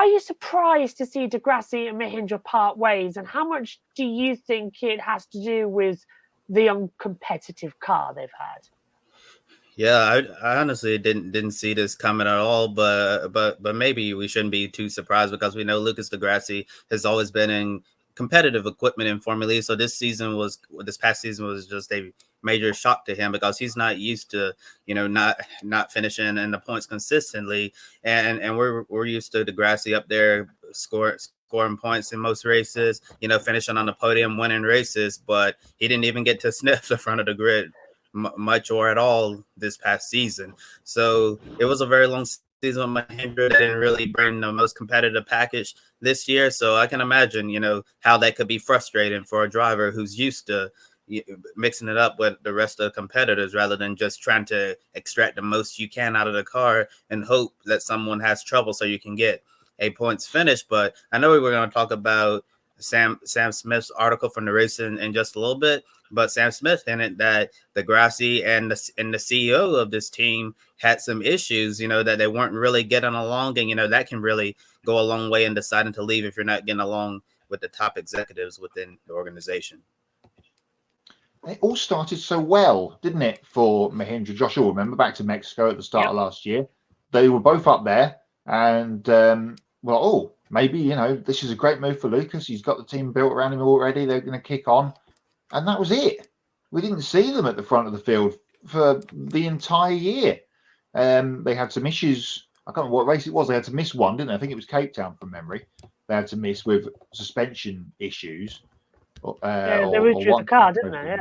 are you surprised to see Grassi and Mahindra part ways? And how much do you think it has to do with the uncompetitive car they've had? Yeah, I honestly didn't see this coming at all, but maybe we shouldn't be too surprised because we know Lucas Degrassi has always been in competitive equipment in Formula E. So this past season was just a major shock to him because he's not used to not finishing in the points consistently, and we're used to Degrassi up there scoring points in most races, finishing on the podium, winning races, but he didn't even get to sniff the front of the grid much or at all this past season. So it was a very long season with Mahindra. They didn't really bring the most competitive package this year. So I can imagine, how that could be frustrating for a driver who's used to mixing it up with the rest of the competitors rather than just trying to extract the most you can out of the car and hope that someone has trouble so you can get a points finish. But I know we were going to talk about Sam Smith's article from the race in just a little bit, but Sam Smith in it that the Grassi and the CEO of this team had some issues, that they weren't really getting along, and that can really go a long way in deciding to leave if you're not getting along with the top executives within the organization. It all started so well, didn't it, for Mahindra? Josh, you'll remember back to Mexico at the start of last year. They were both up there, and maybe this is a great move for Lucas. He's got the team built around him already. They're going to kick on. And that was it. We didn't see them at the front of the field for the entire year. They had some issues. I can't remember what race it was. They had to miss one, didn't they? I think it was Cape Town from memory. They had to miss with suspension issues. They withdrew the car, didn't they?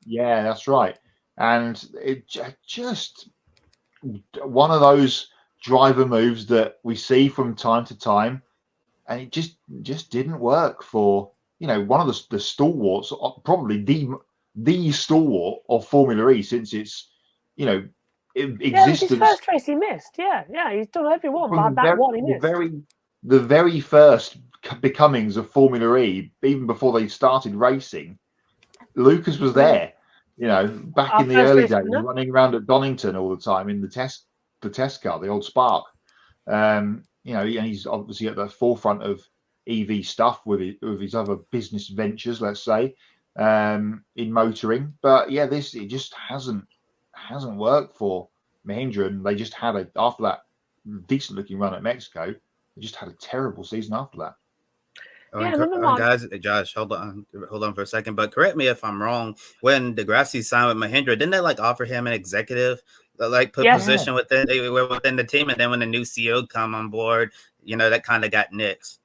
Yeah, that's right. And it just one of those driver moves that we see from time to time, and it just didn't work for one of the stalwarts, probably the stalwart of Formula E since it's existed. Yeah, it was his first race he missed. Yeah, he's done every one, but that one he missed. The very first becomings of Formula E, even before they started racing, Lucas was there. Back in the early days, running around at Donington all the time in the test car, the old Spark. And he's obviously at the forefront of EV stuff with his other business ventures, let's say, in motoring. But yeah, it just hasn't worked for Mahindra, and they just had after that decent looking run at Mexico, they just had a terrible season after that. Guys, Josh, hold on for a second. But correct me if I'm wrong. When Degrassi signed with Mahindra, didn't they offer him an executive position within the team? And then when the new CEO come on board, that kind of got nixed.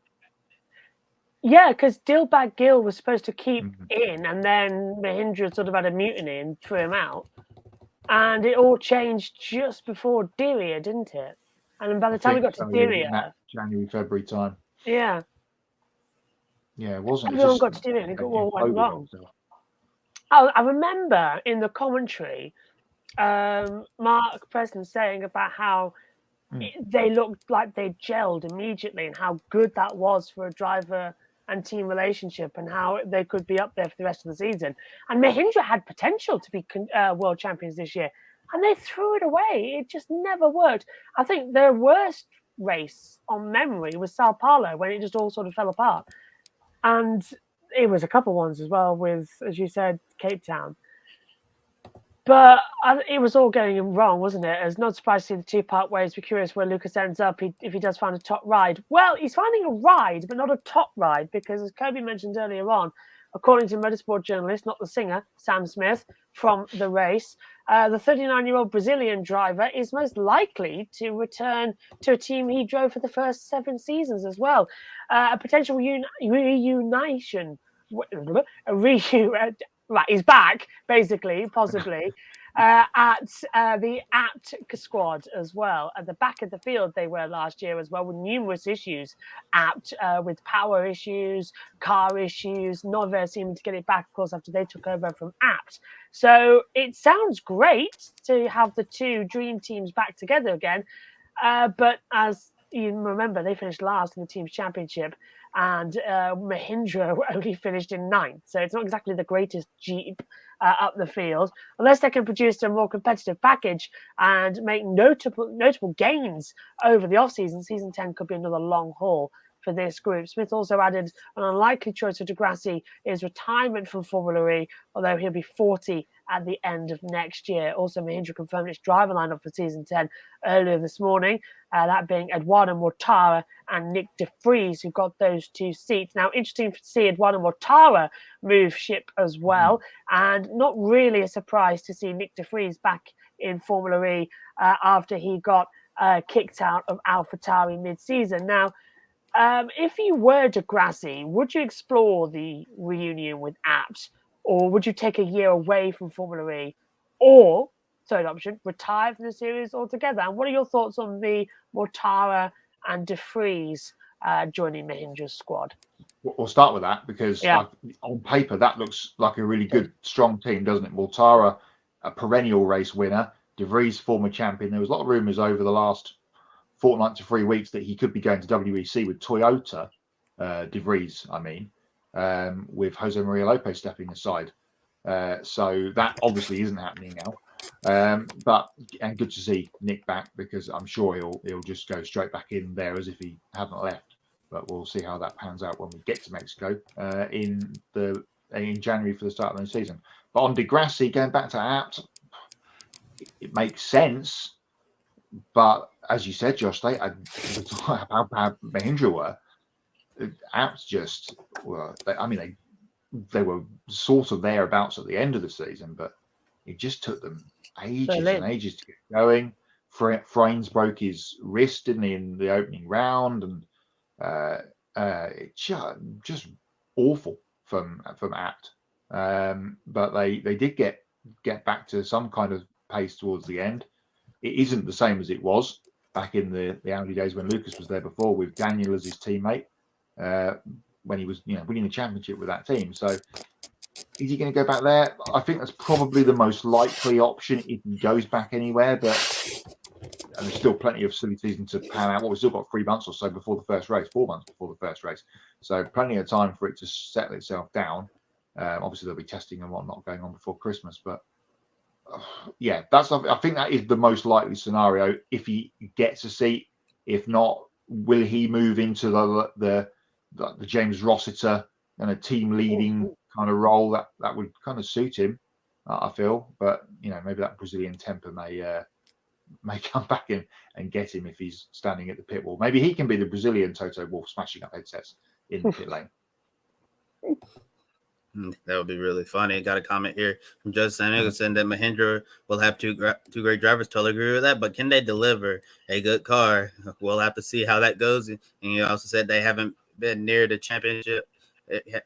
Yeah, because Dilbag Gill was supposed to keep in, and then Mahindra sort of had a mutiny and threw him out. And it all changed just before Diriyah, didn't it? And by the time we got to Diriyah, January, February time. Yeah. Yeah, it wasn't. Everyone got to do it, and it all went wrong. I remember in the commentary, Mark Preston saying about how they looked like they gelled immediately, and how good that was for a driver and team relationship, and how they could be up there for the rest of the season. And Mahindra had potential to be world champions this year, and they threw it away. It just never worked. I think their worst race on memory was Sao Paulo, when it just all sort of fell apart. And it was a couple ones as well with, as you said, Cape Town. But it was all going wrong, wasn't it? It's not surprised to see the two-part ways. We're curious where Lucas ends up if he does find a top ride. Well, he's finding a ride, but not a top ride, because as Kobe mentioned earlier on, according to motorsport journalist, not the singer, Sam Smith, from the race, the 39-year-old Brazilian driver is most likely to return to a team he drove for the first 7 seasons as well. A potential reunition. Right, he's back, basically, possibly, at the Apt squad as well. At the back of the field they were last year as well, with numerous issues. Apt with power issues, car issues, never seeming to get it back, of course, after they took over from Apt. So it sounds great to have the two dream teams back together again. But as you remember they finished last in the team's championship, and Mahindra only finished in 9th. So it's not exactly the greatest Jeep up the field. Unless they can produce a more competitive package and make notable gains over the off-season, season 10 could be another long haul for this group. Smith also added an unlikely choice for Grassi is retirement from Formula E, although he'll be 40 at the end of next year. Also, Mahindra confirmed its driver lineup for season 10 earlier this morning, that being Eduardo Mortara and Nick De Vries, who got those 2 seats. Now, interesting to see Eduardo Mortara move ship as well, and not really a surprise to see Nick De Vries back in Formula E after he got kicked out of AlphaTauri mid-season. Now, if you were de Grassi, would you explore the reunion with Abt, or would you take a year away from Formula E, or third option, retire from the series altogether? And what are your thoughts on the Mortara and De Vries joining Mahindra's squad? We'll start with that because on paper that looks like a really good, strong team, doesn't it? Mortara, a perennial race winner, De Vries, former champion. There was a lot of rumours over the last fortnight to 3 weeks that he could be going to WEC with Toyota, De Vries, with Jose Maria Lopez stepping aside. So that obviously isn't happening now. But good to see Nick back, because I'm sure he'll just go straight back in there as if he hadn't left. But we'll see how that pans out when we get to Mexico in January for the start of the season. But on de Grassi, going back to Abt, it makes sense. But as you said, Josh, how bad Mahindra were. Abt just were. They were sort of thereabouts at the end of the season, but it just took them ages and ages to get going. Fraines broke his wrist, didn't he, in the opening round, and just awful from Abt. But they did get back to some kind of pace towards the end. It isn't the same as it was back in the Audi days when Lucas was there before, with Daniel as his teammate, when he was winning the championship with that team. So is he going to go back there? I think that's probably the most likely option if he goes back anywhere, but there's still plenty of silly season to pan out. Well, we've still got 3 months or so before the first race, 4 months before the first race. So plenty of time for it to settle itself down. Obviously, there'll be testing and whatnot going on before Christmas, but I think that is the most likely scenario if he gets a seat. If not, will he move into the James Rossiter and a team leading kind of role that would kind of suit him, I feel. But maybe that Brazilian temper may come back in and get him if he's standing at the pit wall. Maybe he can be the Brazilian Toto Wolff, smashing up headsets in the pit lane. That would be really funny. Got a comment here from Justin Nicholson that Mahindra will have two great drivers. Totally agree with that. But can they deliver a good car? We'll have to see how that goes. And you also said they haven't been near the championship.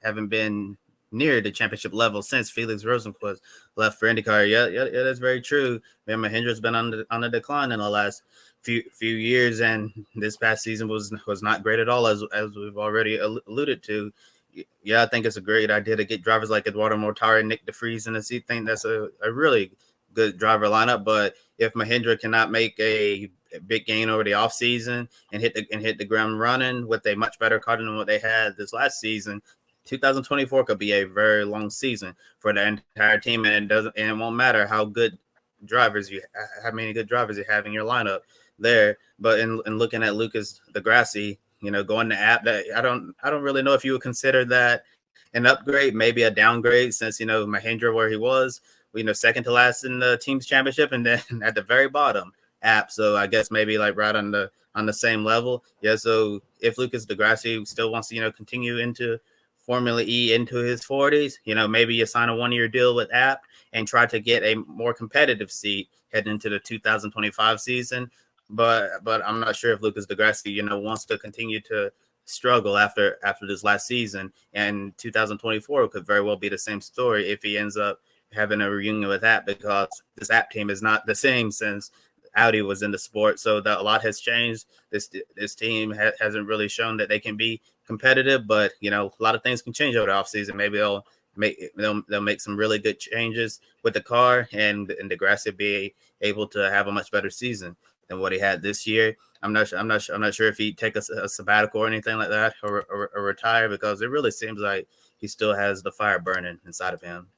Haven't been near the championship level since Felix Rosenqvist left for IndyCar. Yeah, that's very true. Man, Mahindra's been on the decline in the last few years, and this past season was not great at all, as we've already alluded to. Yeah, I think it's a great idea to get drivers like Eduardo Mortara and Nick De Vries in the seat. I think that's a really good driver lineup. But if Mahindra cannot make a big gain over the offseason and hit the ground running with a much better car than what they had this last season, 2024 could be a very long season for the entire team, and it won't matter how many good drivers you have in your lineup there. But in looking at Lucas Di Grassi, going to Abt, I don't really know if you would consider that an upgrade, maybe a downgrade, since Mahindra, where he was, second to last in the team's championship, and then at the very bottom, Abt. So I guess maybe like right on the same level. Yeah. So if Lucas Di Grassi still wants to continue into Formula E into his 40s, maybe you sign a 1-year deal with Abt and try to get a more competitive seat heading into the 2025 season. But I'm not sure if Lucas Di Grassi, wants to continue to struggle after this last season. And 2024 could very well be the same story if he ends up having a reunion with Abt, because this Abt team is not the same since Audi was in the sport. So a lot has changed. This team hasn't really shown that they can be competitive, but a lot of things can change over the offseason. Maybe they'll make some really good changes with the car, and Di Grassi be able to have a much better season than what he had this year. I'm not sure if he'd take a sabbatical or anything like that, or retire, because it really seems like he still has the fire burning inside of him.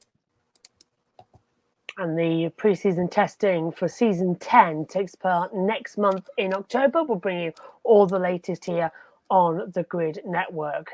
And the preseason testing for season 10 takes part next month in October. We'll bring you all the latest here on the Grid Network.